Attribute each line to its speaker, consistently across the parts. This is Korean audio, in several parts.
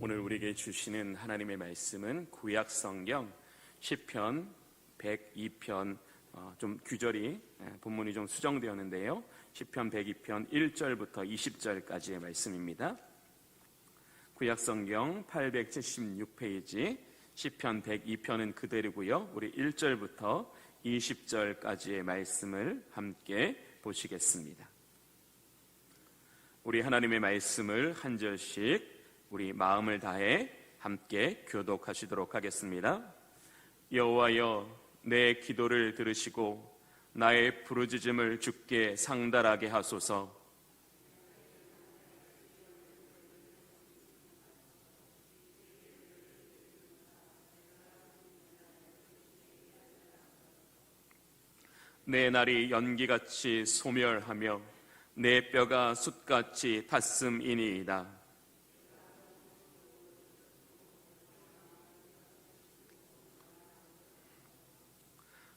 Speaker 1: 오늘 우리에게 주시는 하나님의 말씀은 구약 성경 시편 102편 좀 규절이 본문이 좀 수정되었는데요. 시편 102편 1절부터 20절까지의 말씀입니다. 구약 성경 876페이지 시편 102편은 그대로고요. 우리 1절부터 20절까지의 말씀을 함께 보시겠습니다. 우리 하나님의 말씀을 한 절씩 우리 마음을 다해 함께 교독하시도록 하겠습니다. 여호와여, 내 기도를 들으시고 나의 부르짖음을 주께 상달하게 하소서. 내 날이 연기같이 소멸하며 내 뼈가 숯같이 탔음이니이다.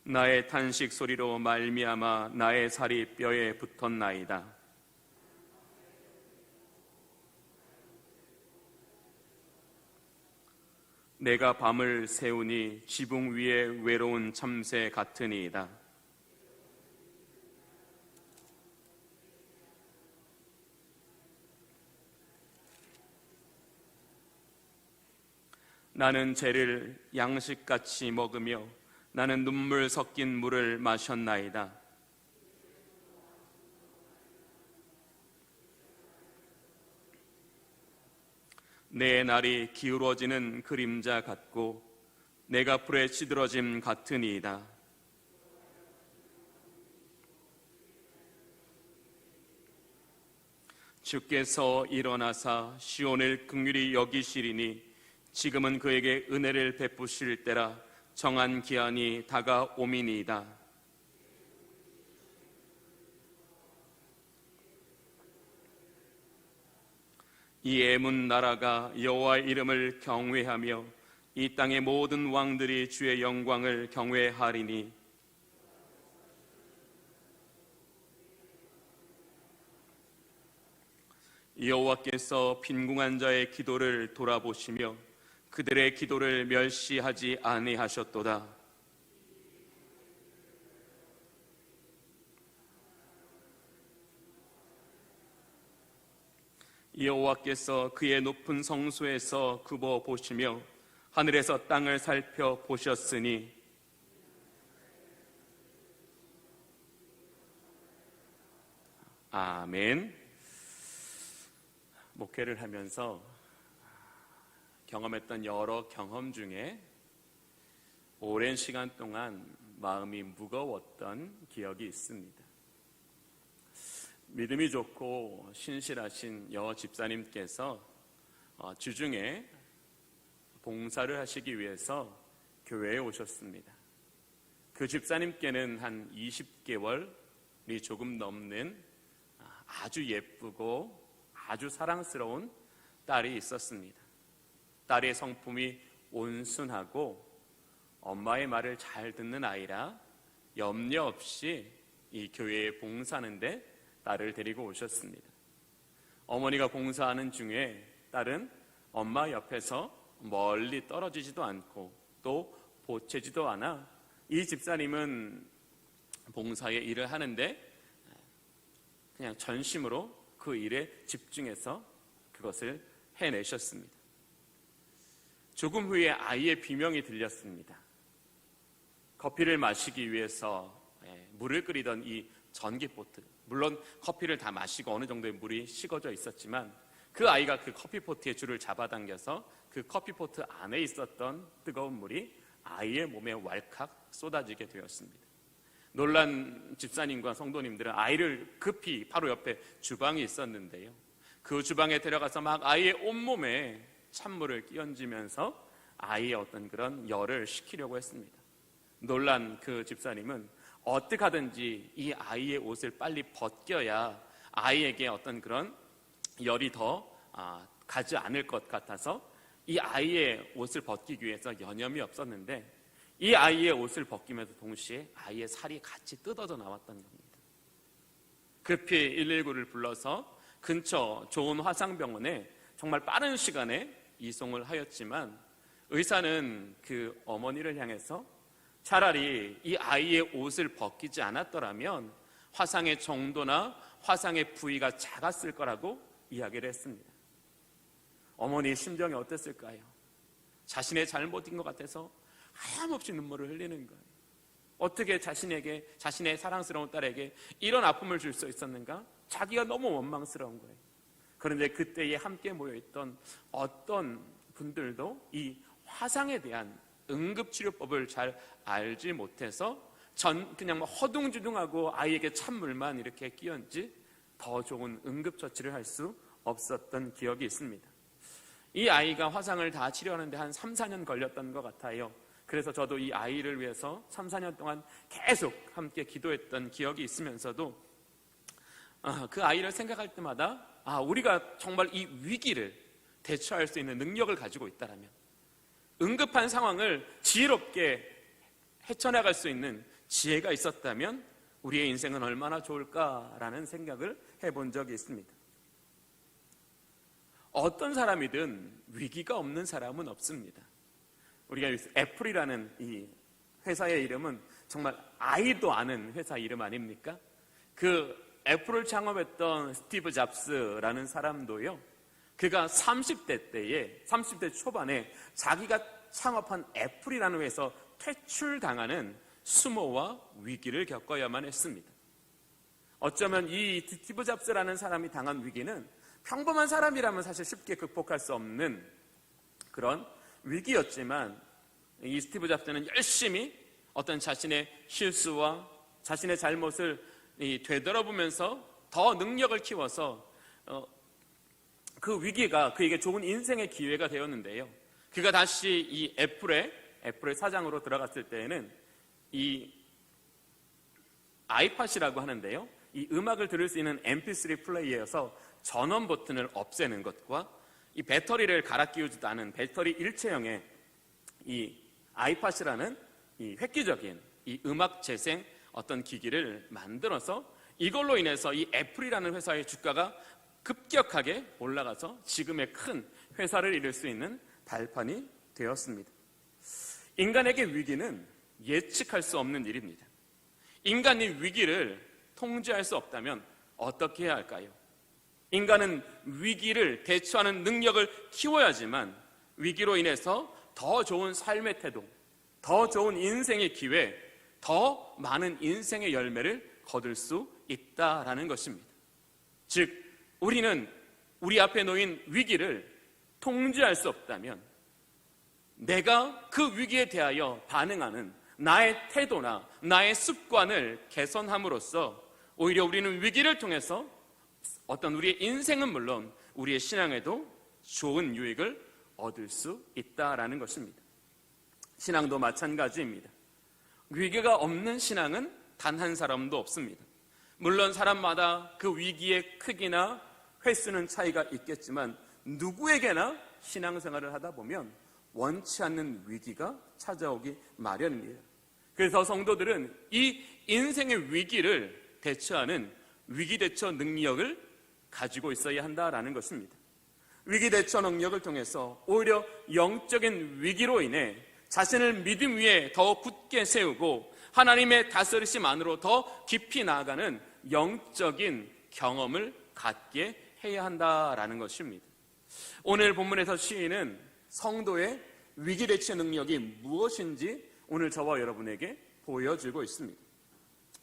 Speaker 1: 나의 탄식 소리로 말미암아 나의 살이 뼈에 붙었나이다. 내가 밤을 새우니 지붕 위에 외로운 참새 같으니이다. 나는 죄를 양식같이 먹으며 나는 눈물 섞인 물을 마셨나이다. 내 날이 기울어지는 그림자 같고 내가 불에 시들어짐 같으니이다. 주께서 일어나사 시온을 긍휼히 여기시리니 지금은 그에게 은혜를 베푸실 때라. 정한 기한이 다가오미니이다. 이 애문 나라가 여호와의 이름을 경외하며 이 땅의 모든 왕들이 주의 영광을 경외하리니 여호와께서 빈궁한 자의 기도를 돌아보시며 그들의 기도를 멸시하지 아니하셨도다. 여호와께서 그의 높은 성소에서 굽어 보시며 하늘에서 땅을 살펴 보셨으니 아멘. 목회를 하면서 경험했던 여러 경험 중에 오랜 시간 동안 마음이 무거웠던 기억이 있습니다. 믿음이 좋고 신실하신 여 집사님께서 주중에 봉사를 하시기 위해서 교회에 오셨습니다. 그 집사님께는 한 20개월이 조금 넘는 아주 예쁘고 아주 사랑스러운 딸이 있었습니다. 딸의 성품이 온순하고 엄마의 말을 잘 듣는 아이라 염려 없이 이 교회에 봉사하는데 딸을 데리고 오셨습니다. 어머니가 봉사하는 중에 딸은 엄마 옆에서 멀리 떨어지지도 않고 또 보채지도 않아 이 집사님은 봉사의 일을 하는데 그냥 전심으로 그 일에 집중해서 그것을 해내셨습니다. 조금 후에 아이의 비명이 들렸습니다. 커피를 마시기 위해서 물을 끓이던 이 전기포트, 물론 커피를 다 마시고 어느 정도의 물이 식어져 있었지만 그 아이가 그 커피포트의 줄을 잡아당겨서 그 커피포트 안에 있었던 뜨거운 물이 아이의 몸에 왈칵 쏟아지게 되었습니다. 놀란 집사님과 성도님들은 아이를 급히 바로 옆에 주방이 있었는데요, 그 주방에 데려가서 막 아이의 온몸에 찬물을 끼얹으면서 아이의 어떤 그런 열을 식히려고 했습니다. 놀란 그 집사님은 어떻게 하든지 이 아이의 옷을 빨리 벗겨야 아이에게 어떤 그런 열이 더 가지 않을 것 같아서 이 아이의 옷을 벗기기 위해서 여념이 없었는데 이 아이의 옷을 벗기면서 동시에 아이의 살이 같이 뜯어져 나왔던 겁니다. 급히 119를 불러서 근처 좋은 화상병원에 정말 빠른 시간에 이송을 하였지만 의사는 그 어머니를 향해서 차라리 이 아이의 옷을 벗기지 않았더라면 화상의 정도나 화상의 부위가 작았을 거라고 이야기를 했습니다. 어머니의 심정이 어땠을까요? 자신의 잘못인 것 같아서 하염없이 눈물을 흘리는 거예요. 어떻게 자신의 사랑스러운 딸에게 이런 아픔을 줄 수 있었는가? 자기가 너무 원망스러운 거예요. 그런데 그때에 함께 모여있던 어떤 분들도 이 화상에 대한 응급치료법을 잘 알지 못해서 그냥 허둥지둥하고 아이에게 찬물만 이렇게 끼얹지 더 좋은 응급처치를 할 수 없었던 기억이 있습니다. 이 아이가 화상을 다 치료하는데 한 3, 4년 걸렸던 것 같아요. 그래서 저도 이 아이를 위해서 3, 4년 동안 계속 함께 기도했던 기억이 있으면서도 그 아이를 생각할 때마다 우리가 정말 이 위기를 대처할 수 있는 능력을 가지고 있다라면, 응급한 상황을 지혜롭게 헤쳐나갈 수 있는 지혜가 있었다면 우리의 인생은 얼마나 좋을까라는 생각을 해본 적이 있습니다. 어떤 사람이든 위기가 없는 사람은 없습니다. 우리가 애플이라는 이 회사의 이름은 정말 아이도 아는 회사 이름 아닙니까? 그 애플을 창업했던 스티브 잡스라는 사람도요, 그가 30대 초반에 자기가 창업한 애플이라는 회사에서 퇴출당하는 수모와 위기를 겪어야만 했습니다. 어쩌면 이 스티브 잡스라는 사람이 당한 위기는 평범한 사람이라면 사실 쉽게 극복할 수 없는 그런 위기였지만, 이 스티브 잡스는 열심히 어떤 자신의 실수와 자신의 잘못을 되돌아보면서 더 능력을 키워서 그 위기가 그에게 좋은 인생의 기회가 되었는데요. 그가 다시 이 애플의 사장으로 들어갔을 때에는 이 아이팟이라고 하는데요, 이 음악을 들을 수 있는 MP3 플레이어에서 전원 버튼을 없애는 것과 이 배터리를 갈아 끼우지도 않은 배터리 일체형의 이 아이팟이라는 이 획기적인 이 음악 재생 어떤 기기를 만들어서 이걸로 인해서 이 애플이라는 회사의 주가가 급격하게 올라가서 지금의 큰 회사를 이룰 수 있는 발판이 되었습니다. 인간에게 위기는 예측할 수 없는 일입니다. 인간이 위기를 통제할 수 없다면 어떻게 해야 할까요? 인간은 위기를 대처하는 능력을 키워야지만 위기로 인해서 더 좋은 삶의 태도, 더 좋은 인생의 기회, 더 많은 인생의 열매를 거둘 수 있다라는 것입니다. 즉, 우리는 우리 앞에 놓인 위기를 통제할 수 없다면 내가 그 위기에 대하여 반응하는 나의 태도나 나의 습관을 개선함으로써 오히려 우리는 위기를 통해서 어떤 우리의 인생은 물론 우리의 신앙에도 좋은 유익을 얻을 수 있다라는 것입니다. 신앙도 마찬가지입니다. 위기가 없는 신앙은 단 한 사람도 없습니다. 물론 사람마다 그 위기의 크기나 횟수는 차이가 있겠지만 누구에게나 신앙생활을 하다 보면 원치 않는 위기가 찾아오기 마련입니다. 그래서 성도들은 이 인생의 위기를 대처하는 위기 대처 능력을 가지고 있어야 한다라는 것입니다. 위기 대처 능력을 통해서 오히려 영적인 위기로 인해 자신을 믿음 위에 더 굳게 세우고 하나님의 다스리심 안으로 더 깊이 나아가는 영적인 경험을 갖게 해야 한다라는 것입니다. 오늘 본문에서 시인은 성도의 위기 대처 능력이 무엇인지 오늘 저와 여러분에게 보여주고 있습니다.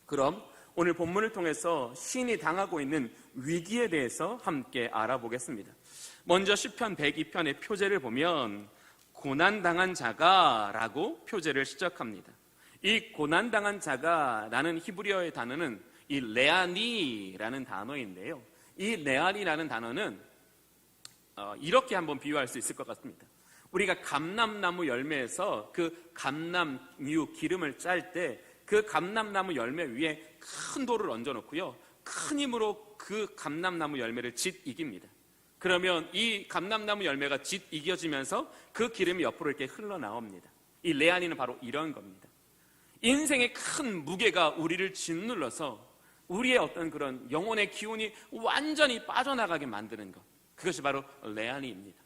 Speaker 1: 그럼 오늘 본문을 통해서 시인이 당하고 있는 위기에 대해서 함께 알아보겠습니다. 먼저 시편 102편의 표제를 보면 고난당한 자가라고 표제를 시작합니다. 이 고난당한 자가라는 히브리어의 단어는 이 레아니라는 단어인데요. 이 레아니라는 단어는 이렇게 한번 비유할 수 있을 것 같습니다. 우리가 감람나무 열매에서 그 감람유 기름을 짤 때 그 감람나무 열매 위에 큰 돌을 얹어놓고요, 큰 힘으로 그 감람나무 열매를 짓 이깁니다. 그러면 이 감람나무 열매가 짓 이겨지면서 그 기름이 옆으로 이렇게 흘러나옵니다. 이 레아니는 바로 이런 겁니다. 인생의 큰 무게가 우리를 짓눌러서 우리의 어떤 그런 영혼의 기운이 완전히 빠져나가게 만드는 것, 그것이 바로 레아니입니다.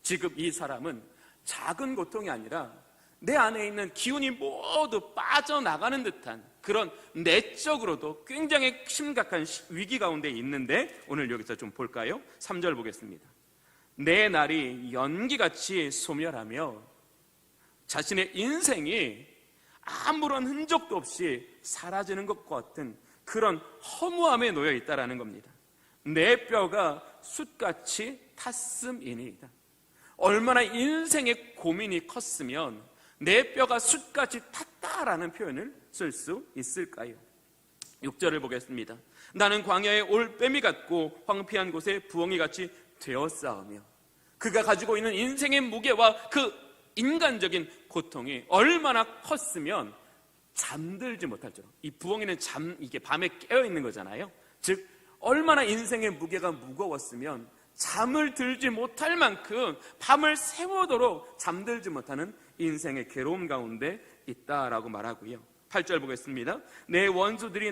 Speaker 1: 지금 이 사람은 작은 고통이 아니라 내 안에 있는 기운이 모두 빠져나가는 듯한 그런 내적으로도 굉장히 심각한 위기 가운데 있는데, 오늘 여기서 좀 볼까요? 3절 보겠습니다. 내 날이 연기같이 소멸하며 자신의 인생이 아무런 흔적도 없이 사라지는 것 같은 그런 허무함에 놓여 있다라는 겁니다. 내 뼈가 숯같이 탔음이니이다. 얼마나 인생의 고민이 컸으면 내 뼈가 숯같이 탔다라는 표현을 쓸 수 있을까요? 6절을 보겠습니다. 나는 광야의 올빼미 같고 황폐한 곳에 부엉이같이 되었사오며, 그가 가지고 있는 인생의 무게와 그 인간적인 고통이 얼마나 컸으면 잠들지 못할 줄. 이 부엉이는 이게 밤에 깨어 있는 거잖아요. 즉 얼마나 인생의 무게가 무거웠으면 잠을 들지 못할 만큼 밤을 새우도록 잠들지 못하는 인생의 괴로움 가운데 있다라고 말하고요. 8절 보겠습니다. 내 원수들이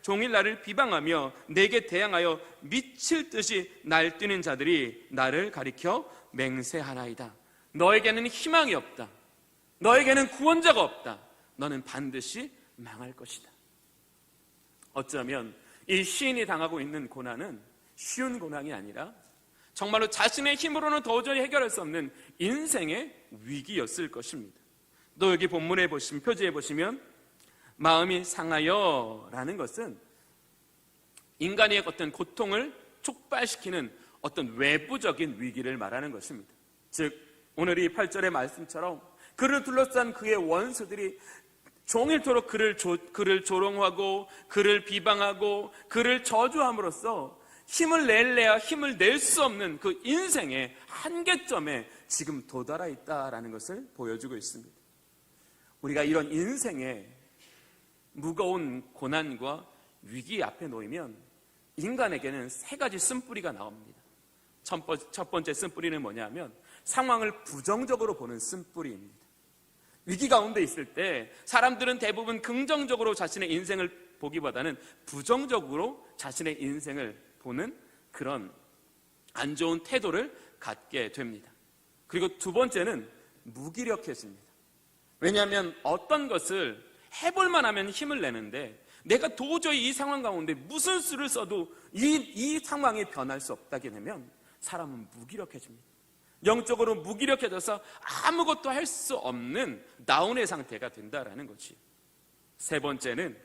Speaker 1: 종일 나를 비방하며 내게 대항하여 미칠 듯이 날뛰는 자들이 나를 가리켜 맹세하나이다. 너에게는 희망이 없다. 너에게는 구원자가 없다. 너는 반드시 망할 것이다. 어쩌면 이 시인이 당하고 있는 고난은 쉬운 고난이 아니라 정말로 자신의 힘으로는 도저히 해결할 수 없는 인생의 위기였을 것입니다. 또 여기 본문에 보시면, 표지에 보시면 마음이 상하여 라는 것은 인간의 어떤 고통을 촉발시키는 어떤 외부적인 위기를 말하는 것입니다. 즉 오늘 이 8절의 말씀처럼 그를 둘러싼 그의 원수들이 종일토록 그를 조롱하고 그를 비방하고 그를 저주함으로써 힘을 낼래야 힘을 낼 수 없는 그 인생의 한계점에 지금 도달해 있다라는 것을 보여주고 있습니다. 우리가 이런 인생의 무거운 고난과 위기 앞에 놓이면 인간에게는 세 가지 쓴뿌리가 나옵니다. 첫 번째 쓴뿌리는 뭐냐면 상황을 부정적으로 보는 쓴뿌리입니다. 위기 가운데 있을 때 사람들은 대부분 긍정적으로 자신의 인생을 보기보다는 부정적으로 자신의 인생을 보는 그런 안 좋은 태도를 갖게 됩니다. 그리고 두 번째는 무기력해집니다. 왜냐하면 어떤 것을 해볼만 하면 힘을 내는데 내가 도저히 이 상황 가운데 무슨 수를 써도 이 상황이 변할 수 없다게 되면 사람은 무기력해집니다. 영적으로 무기력해져서 아무것도 할 수 없는 다운의 상태가 된다라는 거지. 세 번째는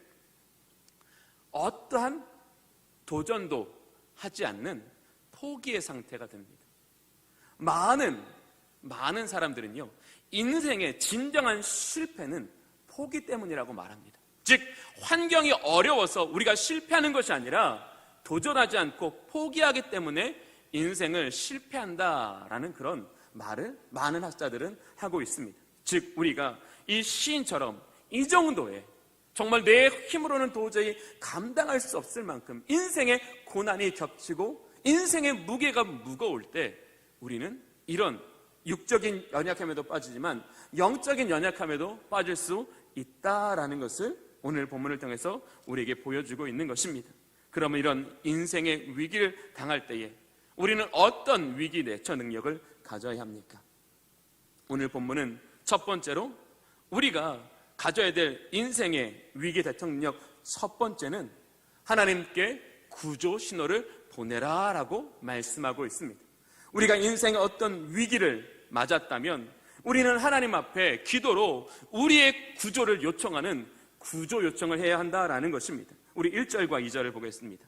Speaker 1: 어떠한 도전도 하지 않는 포기의 상태가 됩니다. 많은 사람들은요, 인생의 진정한 실패는 포기 때문이라고 말합니다. 즉 환경이 어려워서 우리가 실패하는 것이 아니라 도전하지 않고 포기하기 때문에 인생을 실패한다라는 그런 말을 많은 학자들은 하고 있습니다. 즉 우리가 이 시인처럼 이 정도의 정말 내 힘으로는 도저히 감당할 수 없을 만큼 인생의 고난이 겹치고 인생의 무게가 무거울 때 우리는 이런 육적인 연약함에도 빠지지만 영적인 연약함에도 빠질 수 있다라는 것을 오늘 본문을 통해서 우리에게 보여주고 있는 것입니다. 그러면 이런 인생의 위기를 당할 때에 우리는 어떤 위기 대처 능력을 가져야 합니까? 오늘 본문은 첫 번째로 우리가 가져야 될 인생의 위기 대처 능력 첫 번째는 하나님께 구조 신호를 보내라 라고 말씀하고 있습니다. 우리가 인생의 어떤 위기를 맞았다면 우리는 하나님 앞에 기도로 우리의 구조를 요청하는 구조 요청을 해야 한다라는 것입니다. 우리 1절과 2절을 보겠습니다.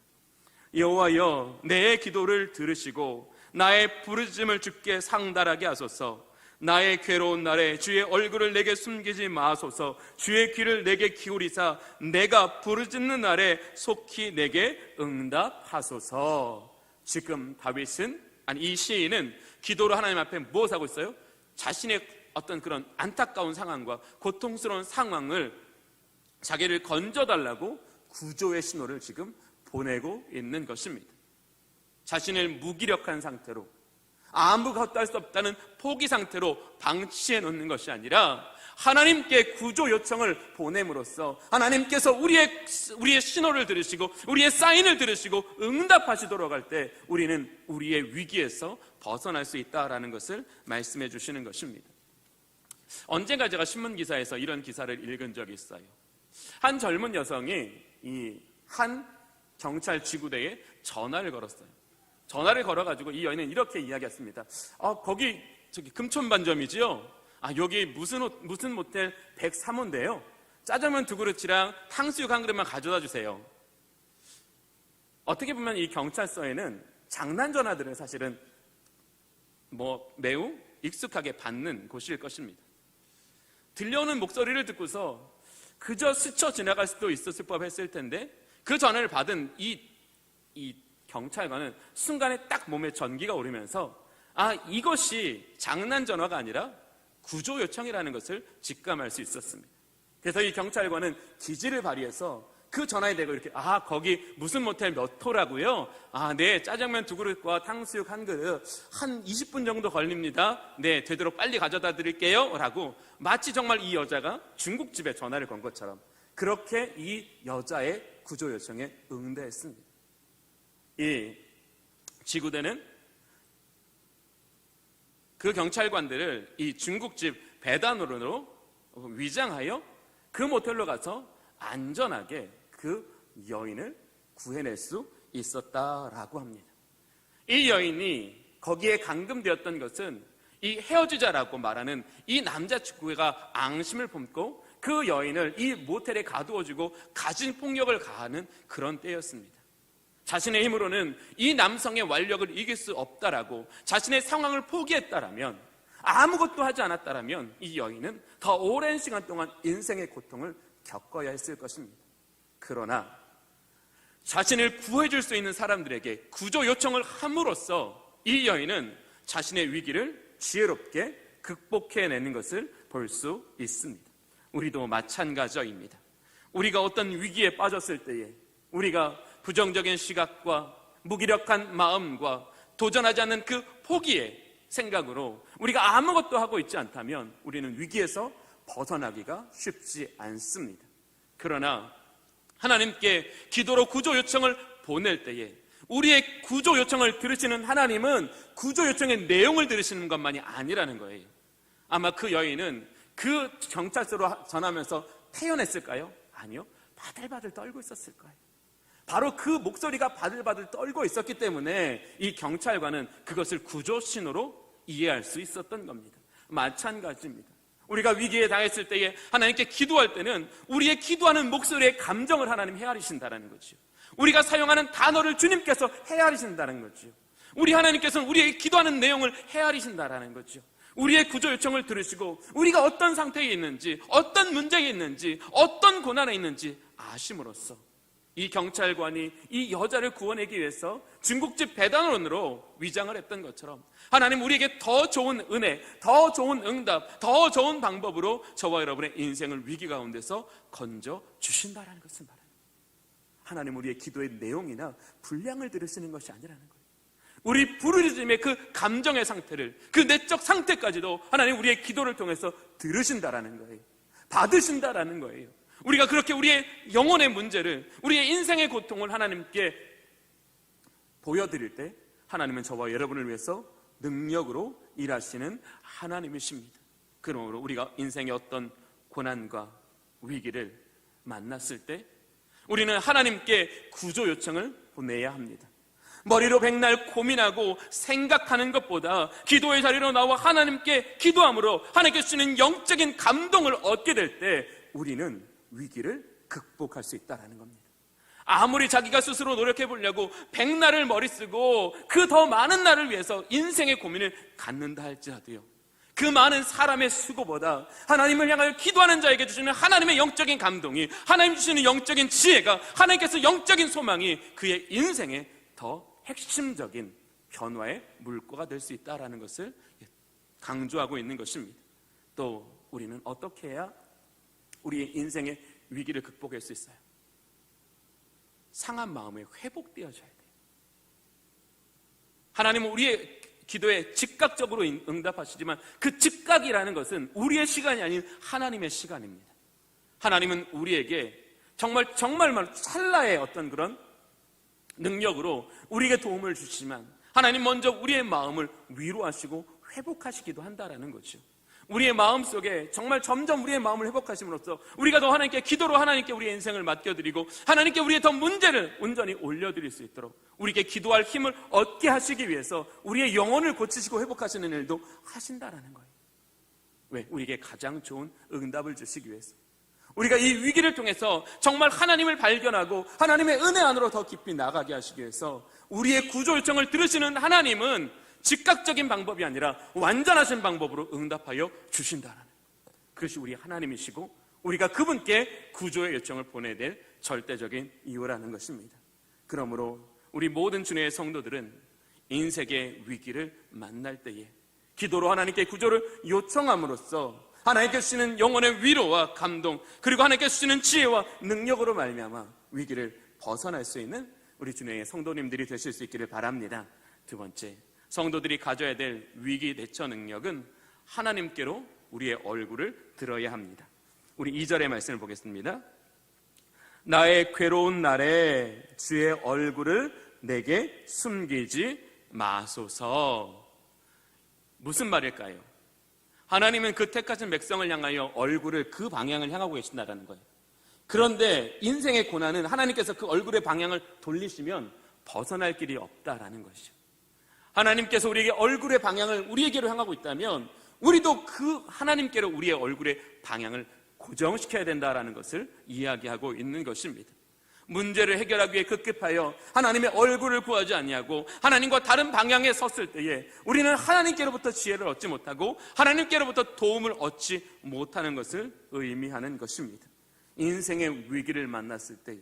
Speaker 1: 여호와여 내 기도를 들으시고 나의 부르짖음을 주께 상달하게 하소서. 나의 괴로운 날에 주의 얼굴을 내게 숨기지 마소서. 주의 귀를 내게 기울이사 내가 부르짖는 날에 속히 내게 응답하소서. 지금 이 시인은 기도로 하나님 앞에 무엇을 하고 있어요? 자신의 어떤 그런 안타까운 상황과 고통스러운 상황을 자기를 건져달라고 구조의 신호를 지금 보내고 있는 것입니다. 자신을 무기력한 상태로 아무것도 할 수 없다는 포기 상태로 방치해 놓는 것이 아니라 하나님께 구조 요청을 보냄으로써 하나님께서 우리의 신호를 들으시고 우리의 사인을 들으시고 응답하시도록 할 때 우리는 우리의 위기에서 벗어날 수 있다라는 것을 말씀해 주시는 것입니다. 언젠가 제가 신문기사에서 이런 기사를 읽은 적이 있어요. 한 젊은 여성이 이 한 경찰 지구대에 전화를 걸었어요. 전화를 걸어가지고 이 여인은 이렇게 이야기했습니다. 거기 저기 금촌반점이지요? 여기 무슨 모텔 103호인데요. 짜장면 2그릇이랑 탕수육 1그릇만 가져다 주세요. 어떻게 보면 이 경찰서에는 장난 전화들은 사실은 매우 익숙하게 받는 곳일 것입니다. 들려오는 목소리를 듣고서 그저 스쳐 지나갈 수도 있었을 법했을 텐데 그 전화를 받은 이 경찰관은 순간에 딱 몸에 전기가 오르면서 이것이 장난 전화가 아니라 구조 요청이라는 것을 직감할 수 있었습니다. 그래서 이 경찰관은 기지를 발휘해서 그 전화에 대고 이렇게 거기 무슨 모텔 몇 호라고요? 네, 짜장면 2그릇과 탕수육 1그릇 한 20분 정도 걸립니다. 네, 되도록 빨리 가져다 드릴게요 라고 마치 정말 이 여자가 중국집에 전화를 건 것처럼 그렇게 이 여자의 구조 요청에 응대했습니다. 이 지구대는 그 경찰관들을 이 중국집 배단으로 위장하여 그 모텔로 가서 안전하게 그 여인을 구해낼 수 있었다라고 합니다. 이 여인이 거기에 감금되었던 것은 이 헤어지자라고 말하는 이 남자친구가 앙심을 품고 그 여인을 이 모텔에 가두어주고 가진폭력을 가하는 그런 때였습니다. 자신의 힘으로는 이 남성의 완력을 이길 수 없다라고 자신의 상황을 포기했다라면, 아무것도 하지 않았다라면 이 여인은 더 오랜 시간 동안 인생의 고통을 겪어야 했을 것입니다. 그러나 자신을 구해줄 수 있는 사람들에게 구조 요청을 함으로써 이 여인은 자신의 위기를 지혜롭게 극복해내는 것을 볼 수 있습니다. 우리도 마찬가지입니다. 우리가 어떤 위기에 빠졌을 때에 우리가 부정적인 시각과 무기력한 마음과 도전하지 않는 그 포기의 생각으로 우리가 아무것도 하고 있지 않다면 우리는 위기에서 벗어나기가 쉽지 않습니다. 그러나 하나님께 기도로 구조 요청을 보낼 때에 우리의 구조 요청을 들으시는 하나님은 구조 요청의 내용을 들으시는 것만이 아니라는 거예요. 아마 그 여인은 그 경찰서로 전하면서 태연했을까요? 아니요. 바들바들 떨고 있었을 거예요. 바로 그 목소리가 바들바들 떨고 있었기 때문에 이 경찰관은 그것을 구조 신호로 이해할 수 있었던 겁니다. 마찬가지입니다. 우리가 위기에 당했을 때에 하나님께 기도할 때는 우리의 기도하는 목소리의 감정을 하나님 헤아리신다는 거죠. 우리가 사용하는 단어를 주님께서 헤아리신다는 거죠. 우리 하나님께서는 우리의 기도하는 내용을 헤아리신다는 거죠. 우리의 구조 요청을 들으시고 우리가 어떤 상태에 있는지, 어떤 문제에 있는지, 어떤 고난에 있는지 아심으로써 이 경찰관이 이 여자를 구원하기 위해서 중국집 배단원으로 위장을 했던 것처럼 하나님 우리에게 더 좋은 은혜, 더 좋은 응답, 더 좋은 방법으로 저와 여러분의 인생을 위기 가운데서 건져 주신다는 것을 말합니다. 하나님 우리의 기도의 내용이나 분량을 들으시는 것이 아니라는 거예요. 우리 부르짖음의 그 감정의 상태를, 그 내적 상태까지도 하나님 우리의 기도를 통해서 들으신다라는 거예요. 받으신다라는 거예요. 우리가 그렇게 우리의 영혼의 문제를, 우리의 인생의 고통을 하나님께 보여드릴 때 하나님은 저와 여러분을 위해서 능력으로 일하시는 하나님이십니다. 그러므로 우리가 인생의 어떤 고난과 위기를 만났을 때 우리는 하나님께 구조 요청을 보내야 합니다. 머리로 백날 고민하고 생각하는 것보다 기도의 자리로 나와 하나님께 기도함으로 하나님께 주시는 영적인 감동을 얻게 될 때 우리는 위기를 극복할 수 있다는 겁니다. 아무리 자기가 스스로 노력해 보려고 백날을 머리 쓰고 그 더 많은 날을 위해서 인생의 고민을 갖는다 할지라도요, 그 많은 사람의 수고보다 하나님을 향하여 기도하는 자에게 주시는 하나님의 영적인 감동이, 하나님 주시는 영적인 지혜가, 하나님께서 영적인 소망이 그의 인생에 더 핵심적인 변화의 물꼬가 될 수 있다는 것을 강조하고 있는 것입니다. 또 우리는 어떻게 해야 우리의 인생의 위기를 극복할 수 있어요? 상한 마음에 회복되어져야 돼요. 하나님은 우리의 기도에 즉각적으로 응답하시지만 그 즉각이라는 것은 우리의 시간이 아닌 하나님의 시간입니다. 하나님은 우리에게 정말 찰나의 어떤 그런 능력으로 우리에게 도움을 주시지만 하나님 먼저 우리의 마음을 위로하시고 회복하시기도 한다라는 거죠. 우리의 마음 속에 정말 점점 우리의 마음을 회복하심으로써 우리가 더 하나님께 기도로 하나님께 우리의 인생을 맡겨드리고 하나님께 우리의 더 문제를 온전히 올려드릴 수 있도록 우리에게 기도할 힘을 얻게 하시기 위해서 우리의 영혼을 고치시고 회복하시는 일도 하신다라는 거예요. 왜? 우리에게 가장 좋은 응답을 주시기 위해서. 우리가 이 위기를 통해서 정말 하나님을 발견하고 하나님의 은혜 안으로 더 깊이 나가게 하시기 위해서 우리의 구조 요청을 들으시는 하나님은 즉각적인 방법이 아니라 완전하신 방법으로 응답하여 주신다는 그것이 우리 하나님이시고 우리가 그분께 구조의 요청을 보내야 될 절대적인 이유라는 것입니다. 그러므로 우리 모든 주님의 성도들은 인생의 위기를 만날 때에 기도로 하나님께 구조를 요청함으로써 하나님께 주시는 영혼의 위로와 감동 그리고 하나님께 주시는 지혜와 능력으로 말미암아 위기를 벗어날 수 있는 우리 주님의 성도님들이 되실 수 있기를 바랍니다. 두 번째, 성도들이 가져야 될 위기 대처 능력은 하나님께로 우리의 얼굴을 들어야 합니다. 우리 2절의 말씀을 보겠습니다. 나의 괴로운 날에 주의 얼굴을 내게 숨기지 마소서. 무슨 말일까요? 하나님은 그 택하신 백성을 향하여 얼굴을 그 방향을 향하고 계신다는 거예요. 그런데 인생의 고난은 하나님께서 그 얼굴의 방향을 돌리시면 벗어날 길이 없다라는 것이죠. 하나님께서 우리에게 얼굴의 방향을 우리에게로 향하고 있다면 우리도 그 하나님께로 우리의 얼굴의 방향을 고정시켜야 된다라는 것을 이야기하고 있는 것입니다. 문제를 해결하기 위해 급급하여 하나님의 얼굴을 구하지 아니하고 하나님과 다른 방향에 섰을 때에 우리는 하나님께로부터 지혜를 얻지 못하고 하나님께로부터 도움을 얻지 못하는 것을 의미하는 것입니다. 인생의 위기를 만났을 때에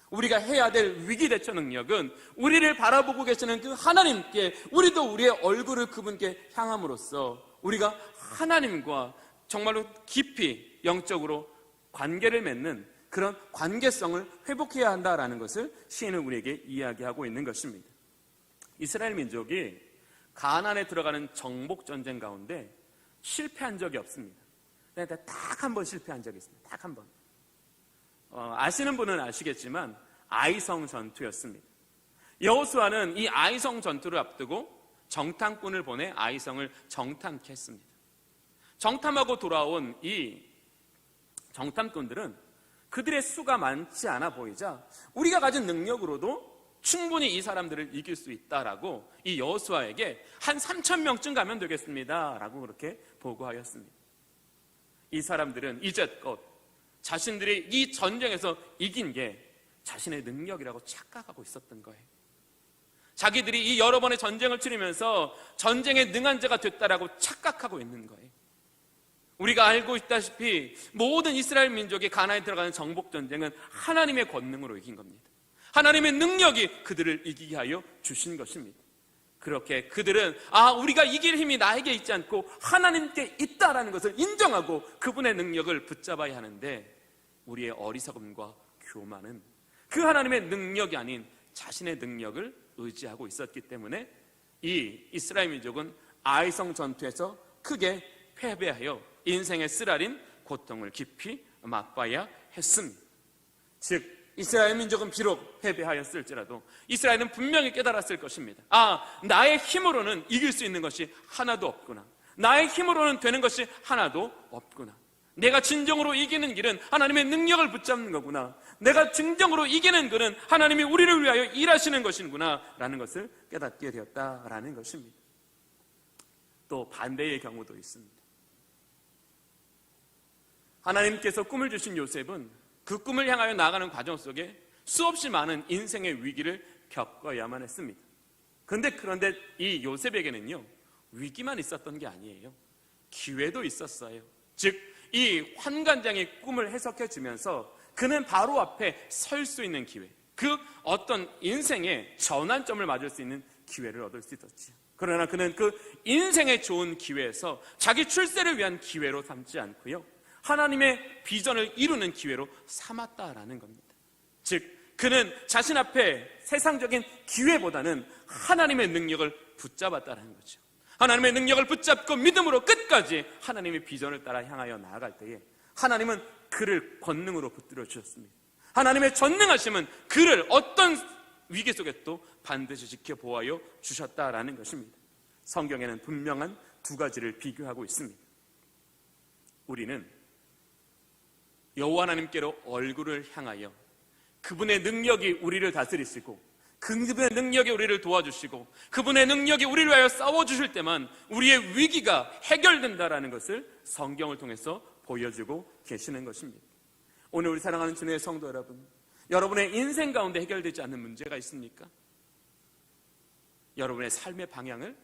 Speaker 1: 우리가 해야 될 위기 대처 능력은 우리를 바라보고 계시는 그 하나님께 우리도 우리의 얼굴을 그분께 향함으로써 우리가 하나님과 정말로 깊이 영적으로 관계를 맺는 그런 관계성을 회복해야 한다라는 것을 시인은 우리에게 이야기하고 있는 것입니다. 이스라엘 민족이 가나안에 들어가는 정복 전쟁 가운데 실패한 적이 없습니다. 딱 한 번 실패한 적이 있습니다. 딱 한 번. 아시는 분은 아시겠지만 아이성 전투였습니다. 여호수아는 이 아이성 전투를 앞두고 정탐꾼을 보내 아이성을 정탐했습니다. 정탐하고 돌아온 이 정탐꾼들은 그들의 수가 많지 않아 보이자 우리가 가진 능력으로도 충분히 이 사람들을 이길 수 있다라고 이 여호수아에게 한 3,000명쯤 가면 되겠습니다 라고 그렇게 보고하였습니다. 이 사람들은 이제껏 자신들이 이 전쟁에서 이긴 게 자신의 능력이라고 착각하고 있었던 거예요. 자기들이 이 여러 번의 전쟁을 치르면서 전쟁에 능한 자가 됐다라고 착각하고 있는 거예요. 우리가 알고 있다시피 모든 이스라엘 민족이 가나안에 들어가는 정복 전쟁은 하나님의 권능으로 이긴 겁니다. 하나님의 능력이 그들을 이기게 하여 주신 것입니다. 그렇게 그들은 우리가 이길 힘이 나에게 있지 않고 하나님께 있다라는 것을 인정하고 그분의 능력을 붙잡아야 하는데 우리의 어리석음과 교만은 그 하나님의 능력이 아닌 자신의 능력을 의지하고 있었기 때문에 이 이스라엘 민족은 아이성 전투에서 크게 패배하여 인생의 쓰라린 고통을 깊이 맛봐야 했습니다. 즉 이스라엘 민족은 비록 패배하였을지라도 이스라엘은 분명히 깨달았을 것입니다. 나의 힘으로는 이길 수 있는 것이 하나도 없구나. 나의 힘으로는 되는 것이 하나도 없구나. 내가 진정으로 이기는 길은 하나님의 능력을 붙잡는 거구나. 내가 진정으로 이기는 길은 하나님이 우리를 위하여 일하시는 것이구나 라는 것을 깨닫게 되었다라는 것입니다. 또 반대의 경우도 있습니다. 하나님께서 꿈을 주신 요셉은 그 꿈을 향하여 나아가는 과정 속에 수없이 많은 인생의 위기를 겪어야만 했습니다. 그런데 이 요셉에게는요, 위기만 있었던 게 아니에요. 기회도 있었어요. 즉, 이 환관장의 꿈을 해석해 주면서 그는 바로 앞에 설 수 있는 기회, 그 어떤 인생의 전환점을 맞을 수 있는 기회를 얻을 수 있었지요. 그러나 그는 그 인생의 좋은 기회에서 자기 출세를 위한 기회로 삼지 않고요, 하나님의 비전을 이루는 기회로 삼았다라는 겁니다. 즉 그는 자신 앞에 세상적인 기회보다는 하나님의 능력을 붙잡았다는 거죠. 하나님의 능력을 붙잡고 믿음으로 끝까지 하나님의 비전을 따라 향하여 나아갈 때에 하나님은 그를 권능으로 붙들어 주셨습니다. 하나님의 전능하심은 그를 어떤 위기 속에도 반드시 지켜보아여 주셨다라는 것입니다. 성경에는 분명한 두 가지를 비교하고 있습니다. 우리는 여호와 하나님께로 얼굴을 향하여 그분의 능력이 우리를 다스리시고 그분의 능력이 우리를 도와주시고 그분의 능력이 우리를 위하여 싸워주실 때만 우리의 위기가 해결된다라는 것을 성경을 통해서 보여주고 계시는 것입니다. 오늘 우리 사랑하는 주님의 성도 여러분, 여러분의 인생 가운데 해결되지 않는 문제가 있습니까? 여러분의 삶의 방향을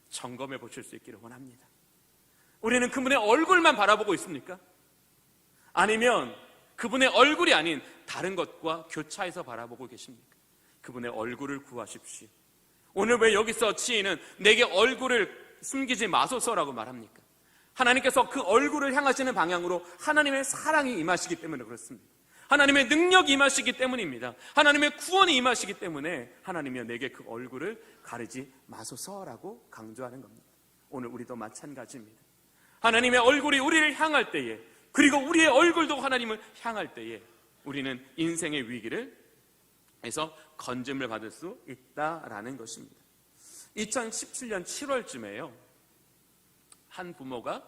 Speaker 1: 점검해 보실 수 있기를 원합니다. 우리는 그분의 얼굴만 바라보고 있습니까? 아니면 그분의 얼굴이 아닌 다른 것과 교차해서 바라보고 계십니까? 그분의 얼굴을 구하십시오. 오늘 왜 여기서 시인은 내게 얼굴을 숨기지 마소서라고 말합니까? 하나님께서 그 얼굴을 향하시는 방향으로 하나님의 사랑이 임하시기 때문에 그렇습니다. 하나님의 능력이 임하시기 때문입니다. 하나님의 구원이 임하시기 때문에 하나님이여 내게 그 얼굴을 가리지 마소서라고 강조하는 겁니다. 오늘 우리도 마찬가지입니다. 하나님의 얼굴이 우리를 향할 때에, 그리고 우리의 얼굴도 하나님을 향할 때에 우리는 인생의 위기를 해서 건짐을 받을 수 있다라는 것입니다. 2017년 7월쯤에요 한 부모가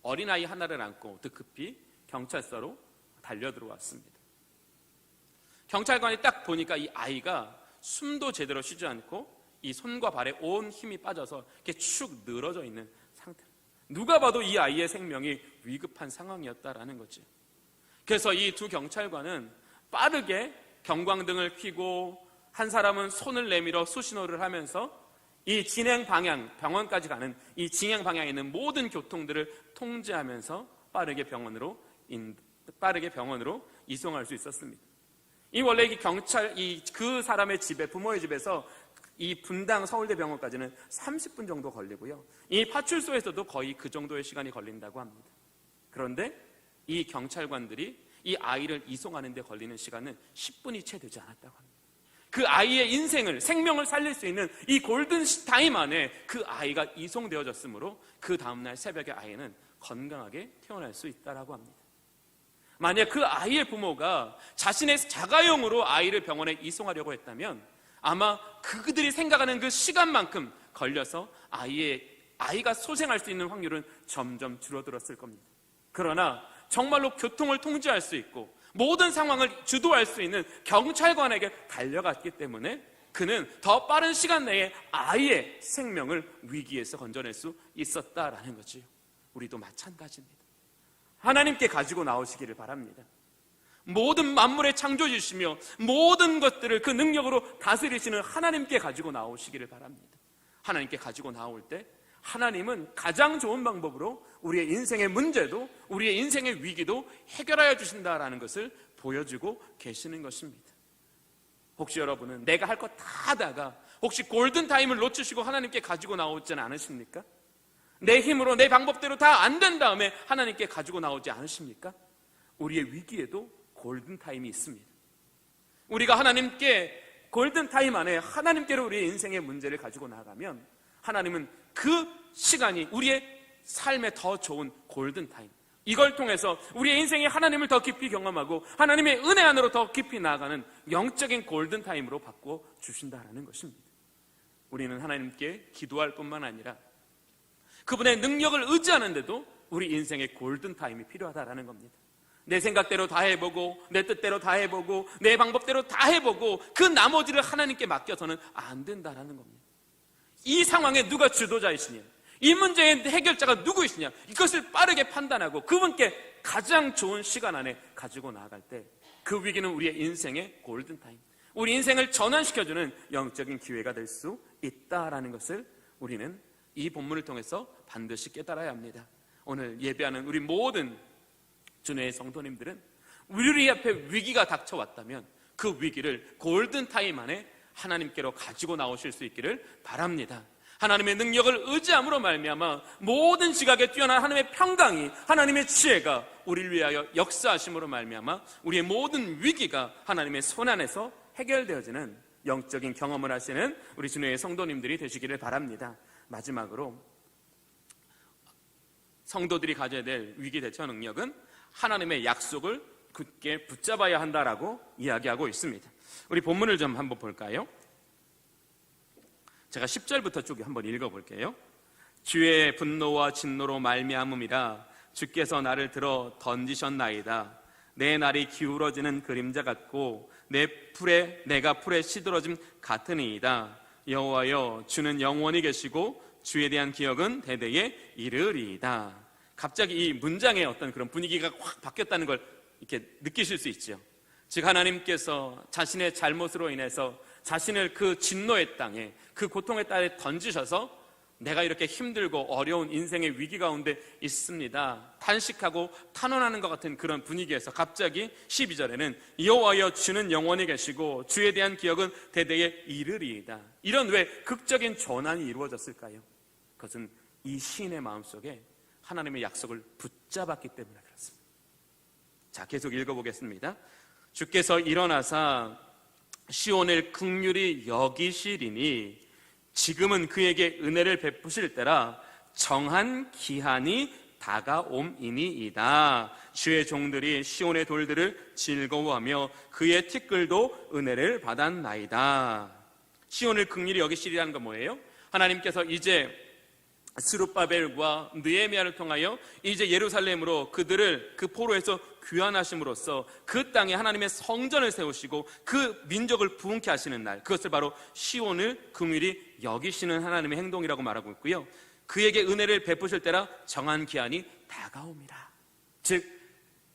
Speaker 1: 어린아이 하나를 안고 급히 경찰서로 달려 들어왔습니다. 경찰관이 딱 보니까 이 아이가 숨도 제대로 쉬지 않고 이 손과 발에 온 힘이 빠져서 이렇게 축 늘어져 있는 상태. 누가 봐도 이 아이의 생명이 위급한 상황이었다라는 거지. 그래서 이 두 경찰관은 빠르게 경광등을 켜고 한 사람은 손을 내밀어 수신호를 하면서 이 진행 방향, 병원까지 가는 이 진행 방향에 있는 모든 교통들을 통제하면서 빠르게 병원으로 이송할 수 있었습니다. 이 원래 그 사람의 집에, 부모의 집에서 이 분당 서울대병원까지는 30분 정도 걸리고요. 이 파출소에서도 거의 그 정도의 시간이 걸린다고 합니다. 그런데 이 경찰관들이 이 아이를 이송하는 데 걸리는 시간은 10분이 채 되지 않았다고 합니다. 그 아이의 인생을, 생명을 살릴 수 있는 이 골든 타임 안에 그 아이가 이송되어졌으므로 그 다음날 새벽에 아이는 건강하게 태어날 수 있다고 합니다. 만약 그 아이의 부모가 자신의 자가용으로 아이를 병원에 이송하려고 했다면 아마 그들이 생각하는 그 시간만큼 걸려서 아이가 소생할 수 있는 확률은 점점 줄어들었을 겁니다. 그러나 정말로 교통을 통제할 수 있고 모든 상황을 주도할 수 있는 경찰관에게 달려갔기 때문에 그는 더 빠른 시간 내에 아이의 생명을 위기에서 건져낼 수 있었다라는 거지요. 우리도 마찬가지입니다. 하나님께 가지고 나오시기를 바랍니다. 모든 만물의 창조주시며 모든 것들을 그 능력으로 다스리시는 하나님께 가지고 나오시기를 바랍니다. 하나님께 가지고 나올 때 하나님은 가장 좋은 방법으로 우리의 인생의 문제도 우리의 인생의 위기도 해결하여 주신다라는 것을 보여주고 계시는 것입니다. 혹시 여러분은 내가 할 거 다 하다가 혹시 골든타임을 놓치시고 하나님께 가지고 나오지는 않으십니까? 내 힘으로 내 방법대로 다 안 된 다음에 하나님께 가지고 나오지 않으십니까? 우리의 위기에도 골든타임이 있습니다. 우리가 하나님께 골든타임 안에 하나님께로 우리의 인생의 문제를 가지고 나가면 하나님은 그 시간이 우리의 삶에 더 좋은 골든타임, 이걸 통해서 우리의 인생에 하나님을 더 깊이 경험하고 하나님의 은혜 안으로 더 깊이 나아가는 영적인 골든타임으로 바꿔 주신다는 것입니다. 우리는 하나님께 기도할 뿐만 아니라 그분의 능력을 의지하는데도 우리 인생의 골든타임이 필요하다는 겁니다. 내 생각대로 다 해보고 내 뜻대로 다 해보고 내 방법대로 다 해보고 그 나머지를 하나님께 맡겨서는 안 된다는 겁니다. 이 상황에 누가 주도자이시냐, 이 문제의 해결자가 누구이시냐, 이것을 빠르게 판단하고 그분께 가장 좋은 시간 안에 가지고 나아갈 때 그 위기는 우리의 인생의 골든타임, 우리 인생을 전환시켜주는 영적인 기회가 될 수 있다라는 것을 우리는 이 본문을 통해서 반드시 깨달아야 합니다. 오늘 예배하는 우리 모든 주님의 성도님들은 우리 앞에 위기가 닥쳐왔다면 그 위기를 골든타임 안에 하나님께로 가지고 나오실 수 있기를 바랍니다. 하나님의 능력을 의지함으로 말미암아 모든 지각에 뛰어난 하나님의 평강이, 하나님의 지혜가 우리를 위하여 역사하심으로 말미암아 우리의 모든 위기가 하나님의 손 안에서 해결되어지는 영적인 경험을 하시는 우리 주님의 성도님들이 되시기를 바랍니다. 마지막으로 성도들이 가져야 될 위기 대처 능력은 하나님의 약속을 굳게 붙잡아야 한다라고 이야기하고 있습니다. 우리 본문을 좀 한번 볼까요? 제가 10절부터 쭉 한번 읽어볼게요. 주의 분노와 진노로 말미암음이라 주께서 나를 들어 던지셨나이다. 내 날이 기울어지는 그림자 같고 내가 풀에 시들어짐 같으니이다. 여호와여, 주는 영원히 계시고 주에 대한 기억은 대대에 이르리이다. 갑자기 이 문장의 어떤 그런 분위기가 확 바뀌었다는 걸 이렇게 느끼실 수 있죠. 즉 하나님께서 자신의 잘못으로 인해서 자신을 그 진노의 땅에, 그 고통의 땅에 던지셔서 내가 이렇게 힘들고 어려운 인생의 위기 가운데 있습니다, 탄식하고 탄원하는 것 같은 그런 분위기에서 갑자기 12절에는 여호와여, 주는 영원히 계시고 주에 대한 기억은 대대에 이르리이다. 이런 왜 극적인 전환이 이루어졌을까요? 그것은 이 시인의 마음속에 하나님의 약속을 붙잡았기 때문에 그렇습니다. 자, 계속 읽어보겠습니다. 주께서 일어나사 시온을 긍휼히 여기시리니 지금은 그에게 은혜를 베푸실 때라 정한 기한이 다가옴이니이다. 주의 종들이 시온의 돌들을 즐거워하며 그의 티끌도 은혜를 받았나이다. 시온을 긍휼히 여기시리라는 건 뭐예요? 하나님께서 이제 스룹바벨과 느헤미야를 통하여 이제 예루살렘으로 그들을 그 포로에서 귀환하심으로써 그 땅에 하나님의 성전을 세우시고 그 민족을 부흥케 하시는 날, 그것을 바로 시온을 긍휼히 여기시는 하나님의 행동이라고 말하고 있고요. 그에게 은혜를 베푸실 때라 정한 기한이 다가옵니다. 즉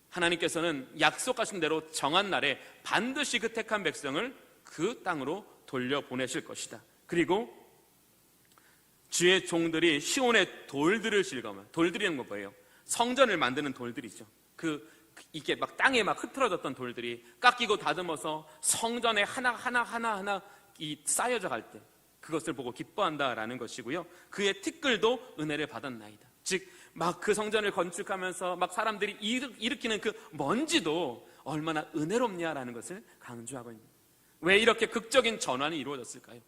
Speaker 1: 하나님께서는 약속하신 대로 정한 날에 반드시 그 택한 백성을 그 땅으로 돌려보내실 것이다. 그리고 주의 종들이 시온의 돌들을 즐거워하면, 돌들이라는 건 뭐예요? 성전을 만드는 돌들이죠. 이게 막 땅에 막 흐트러졌던 돌들이 깎이고 다듬어서 성전에 하나 이 쌓여져 갈 때 그것을 보고 기뻐한다라는 것이고요. 그의 티끌도 은혜를 받았나이다. 즉 막 그 성전을 건축하면서 막 사람들이 일으키는 그 먼지도 얼마나 은혜롭냐라는 것을 강조하고 있는, 왜 이렇게 극적인 전환이 이루어졌을까요?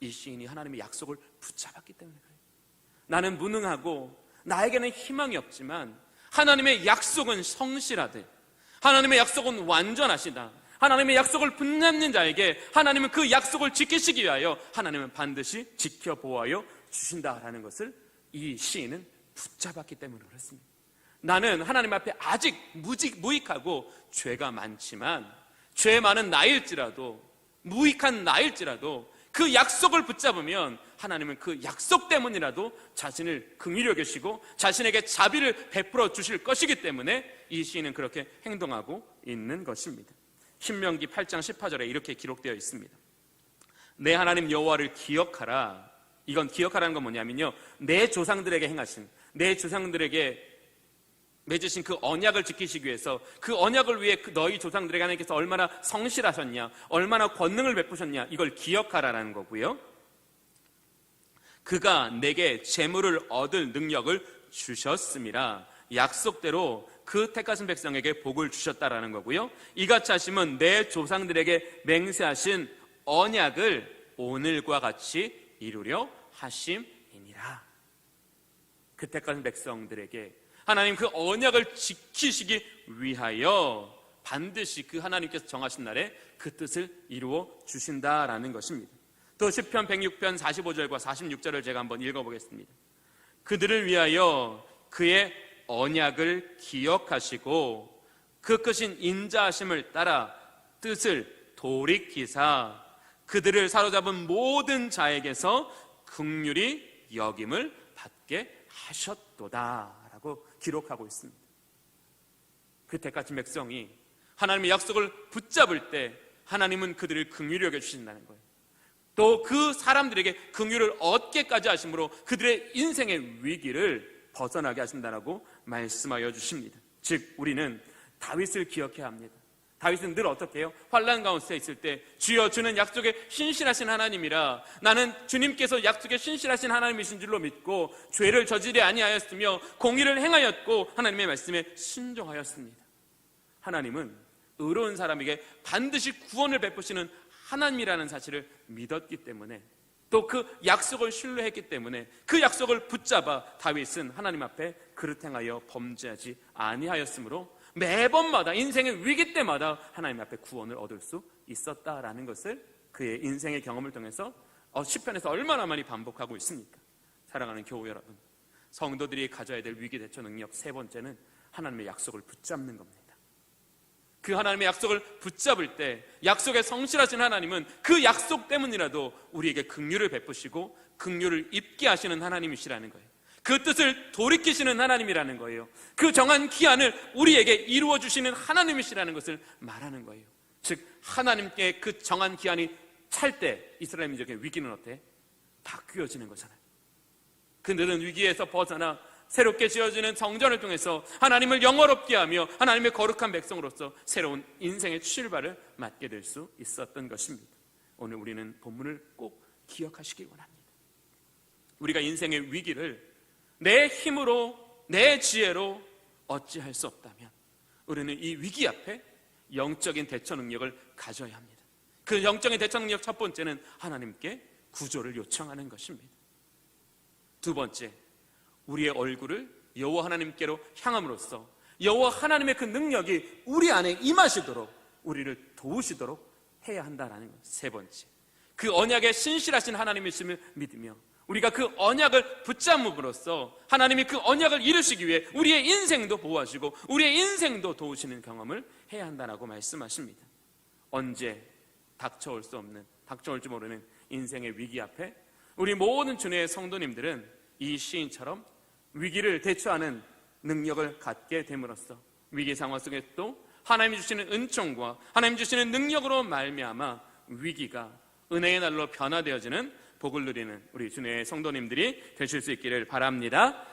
Speaker 1: 이 시인이 하나님의 약속을 붙잡았기 때문에 그래요. 나는 무능하고 나에게는 희망이 없지만 하나님의 약속은 성실하되, 하나님의 약속은 완전하시다. 하나님의 약속을 붙잡는 자에게 하나님은 그 약속을 지키시기 위하여 하나님은 반드시 지켜보아여 주신다라는 것을 이 시인은 붙잡았기 때문에 그렇습니다. 나는 하나님 앞에 아직 무익하고 죄가 많지만, 죄 많은 나일지라도, 무익한 나일지라도 그 약속을 붙잡으면 하나님은 그 약속 때문이라도 자신을 긍휼히 여기시고 자신에게 자비를 베풀어 주실 것이기 때문에 이 시인은 그렇게 행동하고 있는 것입니다. 신명기 8장 18절에 이렇게 기록되어 있습니다. 내 하나님 여호와를 기억하라. 이건 기억하라는 건 뭐냐면요, 내 조상들에게 행하신, 내 조상들에게 맺으신 그 언약을 지키시기 위해서, 그 언약을 위해 너희 조상들에게 하나님께서 얼마나 성실하셨냐, 얼마나 권능을 베푸셨냐, 이걸 기억하라라는 거고요. 그가 내게 재물을 얻을 능력을 주셨음이라. 약속대로 그 택하신 백성에게 복을 주셨다라는 거고요. 이같이 하심은 내 조상들에게 맹세하신 언약을 오늘과 같이 이루려 하심이니라. 그 택하신 백성들에게 하나님 그 언약을 지키시기 위하여 반드시 그 하나님께서 정하신 날에 그 뜻을 이루어 주신다라는 것입니다. 또 시편 106편 45절과 46절을 제가 한번 읽어보겠습니다. 그들을 위하여 그의 언약을 기억하시고 그 크신 인자하심을 따라 뜻을 돌이키사 그들을 사로잡은 모든 자에게서 긍휼히 여김을 받게 하셨도다 라고 기록하고 있습니다. 그 택하신 백성이 하나님의 약속을 붙잡을 때 하나님은 그들을 긍휼히 여겨주신다는 거예요. 또 그 사람들에게 긍휼을 얻게까지 하심으로 그들의 인생의 위기를 벗어나게 하신다라고 말씀하여 주십니다. 즉 우리는 다윗을 기억해야 합니다. 다윗은 늘 어떻게 해요? 환난 가운데 있을 때 주여 주는 약속에 신실하신 하나님이라, 나는 주님께서 약속에 신실하신 하나님이신 줄로 믿고 죄를 저지르지 아니하였으며 공의를 행하였고 하나님의 말씀에 순종하였습니다. 하나님은 의로운 사람에게 반드시 구원을 베푸시는 하나님이라는 사실을 믿었기 때문에 또 그 약속을 신뢰했기 때문에 그 약속을 붙잡아 다윗은 하나님 앞에 그릇 행하여 범죄하지 아니하였으므로 매번마다 인생의 위기 때마다 하나님 앞에 구원을 얻을 수 있었다라는 것을 그의 인생의 경험을 통해서 시편에서 얼마나 많이 반복하고 있습니까? 사랑하는 교우 여러분, 성도들이 가져야 될 위기 대처 능력 세 번째는 하나님의 약속을 붙잡는 겁니다. 그 하나님의 약속을 붙잡을 때 약속에 성실하신 하나님은 그 약속 때문이라도 우리에게 긍휼을 베푸시고 긍휼을 입게 하시는 하나님이시라는 거예요. 그 뜻을 돌이키시는 하나님이라는 거예요. 그 정한 기한을 우리에게 이루어 주시는 하나님이시라는 것을 말하는 거예요. 즉 하나님께 그 정한 기한이 찰 때 이스라엘 민족의 위기는 어때? 바뀌어지는 거잖아요. 그들은 위기에서 벗어나 새롭게 지어지는 성전을 통해서 하나님을 영화롭게 하며 하나님의 거룩한 백성으로서 새로운 인생의 출발을 맞게 될 수 있었던 것입니다. 오늘 우리는 본문을 꼭 기억하시기 원합니다. 우리가 인생의 위기를 내 힘으로 내 지혜로 어찌할 수 없다면 우리는 이 위기 앞에 영적인 대처 능력을 가져야 합니다. 그 영적인 대처 능력 첫 번째는 하나님께 구조를 요청하는 것입니다. 두 번째, 우리의 얼굴을 여호와 하나님께로 향함으로써 여호와 하나님의 그 능력이 우리 안에 임하시도록 우리를 도우시도록 해야 한다는 것. 세 번째, 그 언약에 신실하신 하나님이심을 믿으며 우리가 그 언약을 붙잡음으로써 하나님이 그 언약을 이루시기 위해 우리의 인생도 보호하시고 우리의 인생도 도우시는 경험을 해야 한다고 말씀하십니다. 언제 닥쳐올 수 없는, 닥쳐올지 모르는 인생의 위기 앞에 우리 모든 주님의 성도님들은 이 시인처럼 위기를 대처하는 능력을 갖게 됨으로써 위기 상황 속에도 하나님이 주시는 은총과 하나님 주시는 능력으로 말미암아 위기가 은혜의 날로 변화되어지는 복을 누리는 우리 주님의 성도님들이 되실 수 있기를 바랍니다.